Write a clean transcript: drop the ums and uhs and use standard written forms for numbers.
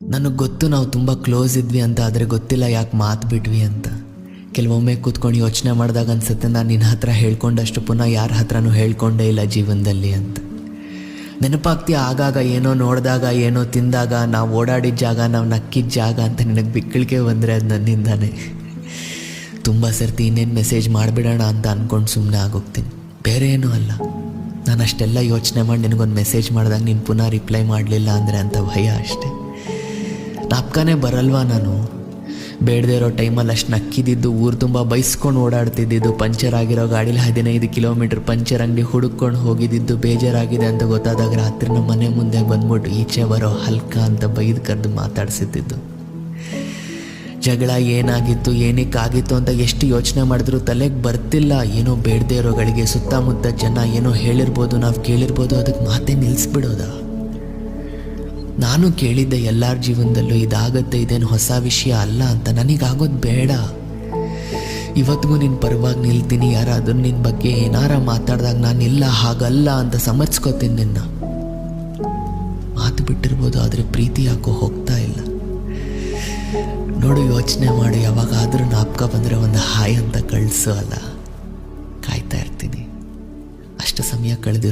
ನನಗೆ ಗೊತ್ತು ನಾವು ತುಂಬ ಕ್ಲೋಸ್ ಇದ್ವಿ ಅಂತ, ಆದರೆ ಗೊತ್ತಿಲ್ಲ ಯಾಕೆ ಮಾತು ಬಿಟ್ವಿ ಅಂತ. ಕೆಲವೊಮ್ಮೆ ಕೂತ್ಕೊಂಡು ಯೋಚನೆ ಮಾಡಿದಾಗ ಅನ್ಸುತ್ತೆ, ನಾನು ನಿನ್ನ ಹತ್ರ ಹೇಳ್ಕೊಂಡಷ್ಟು ಪುನಃ ಯಾರ ಹತ್ರನೂ ಹೇಳ್ಕೊಂಡೇ ಇಲ್ಲ ಜೀವನದಲ್ಲಿ ಅಂತ. ನೆನಪಾಗ್ತೀಯ ಆಗಾಗ, ಏನೋ ನೋಡಿದಾಗ, ಏನೋ ತಿಂದಾಗ, ನಾವು ಓಡಾಡಿದ ಜಾಗ, ನಾವು ನಕ್ಕಿದ ಜಾಗ ಅಂತ ನಿನಗೆ ಬಿಕ್ಕಳಿಕೆ ಬಂದರೆ ಅದು ನನ್ನಿಂದಾನೆ. ತುಂಬ ಸರ್ತಿ ಇನ್ನೇನು ಮೆಸೇಜ್ ಮಾಡಿಬಿಡೋಣ ಅಂತ ಅಂದ್ಕೊಂಡು ಸುಮ್ಮನೆ ಆಗೋಗ್ತೀನಿ, ಬೇರೆ ಏನೂ ಅಲ್ಲ. ನಾನು ಅಷ್ಟೆಲ್ಲ ಯೋಚನೆ ಮಾಡಿ ನಿನಗೊಂದು ಮೆಸೇಜ್ ಮಾಡಿದಾಗ ನೀನು ಪುನಃ ರಿಪ್ಲೈ ಮಾಡಲಿಲ್ಲ ಅಂದರೆ ಅಂತ ಭಯ ಅಷ್ಟೆ. ನಾಪ್ಕನೇ ಬರಲ್ವಾ ನಾನು? ಬೇಡದೇ ಇರೋ ಟೈಮಲ್ಲಿ ಅಷ್ಟು ನಕ್ಕಿದ್ದು, ಊರು ತುಂಬ ಬೈಸ್ಕೊಂಡು ಓಡಾಡ್ತಿದ್ದು, ಪಂಚರ್ ಆಗಿರೋ ಗಾಡೀಲಿ 15 ಕಿಲೋಮೀಟ್ರ್ ಪಂಚರ್ ಅಂಗಡಿ ಹುಡುಕೊಂಡು ಹೋಗಿದ್ದು, ಬೇಜಾರಾಗಿದೆ ಅಂತ ಗೊತ್ತಾದಾಗ ರಾತ್ರಿ ನಮ್ಮ ಮನೆ ಮುಂದೆ ಬಂದ್ಬಿಟ್ಟು ಈಚೆ ಬರೋ ಹಲ್ಕ ಅಂತ ಬೈದು ಕರೆದು ಮಾತಾಡ್ಸಿದ್ದು. ಜಗಳ ಏನಾಗಿತ್ತು, ಏನಕ್ಕಾಗಿತ್ತು ಅಂತ ಎಷ್ಟು ಯೋಚನೆ ಮಾಡಿದ್ರು ತಲೆಗೆ ಬರ್ತಿಲ್ಲ. ಏನೋ ಬೇಡದೇ ಇರೋಗಳಿಗೆ ಸುತ್ತಮುತ್ತ ಜನ ಏನೋ ಹೇಳಿರ್ಬೋದು, ನಾವು ಕೇಳಿರ್ಬೋದು, ಅದಕ್ಕೆ ಮಾತೇ ನಿಲ್ಲಿಸ್ಬಿಡೋದ? ನಾನು ಕೇಳಿದ್ದೆ ಎಲ್ಲರ ಜೀವನದಲ್ಲೂ ಇದಾಗತ್ತೆ, ಇದೇನು ಹೊಸ ವಿಷಯ ಅಲ್ಲ ಅಂತ. ನನಗಾಗೋದು ಬೇಡ. ಇವತ್ತಿಗೂ ನಿನ್ನ ಪರವಾಗಿ ನಿಲ್ತೀನಿ. ಯಾರಾದರೂ ನಿನ್ನ ಬಗ್ಗೆ ಏನಾರ ಮಾತಾಡಿದಾಗ ನಾನು ಇಲ್ಲ, ಹಾಗಲ್ಲ ಅಂತ ಸಮರ್ಸ್ಕೋತೀನಿ ನಿನ್ನ. ಮಾತು ಬಿಟ್ಟಿರ್ಬೋದು, ಆದರೆ ಪ್ರೀತಿ ಯಾಕೋ ಹೋಗ್ತಾ ಇಲ್ಲ. ನೋಡು, ಯೋಚನೆ ಮಾಡು, ಯಾವಾಗಾದರೂ ನಾಪ್ಕ ಬಂದರೆ ಒಂದು ಹಾಯ್ ಅಂತ ಕಳಿಸು ಅಲ್ಲ. ಕಾಯ್ತಾ ಇರ್ತೀನಿ. ಅಷ್ಟು ಸಮಯ ಕಳೆದಿರೋ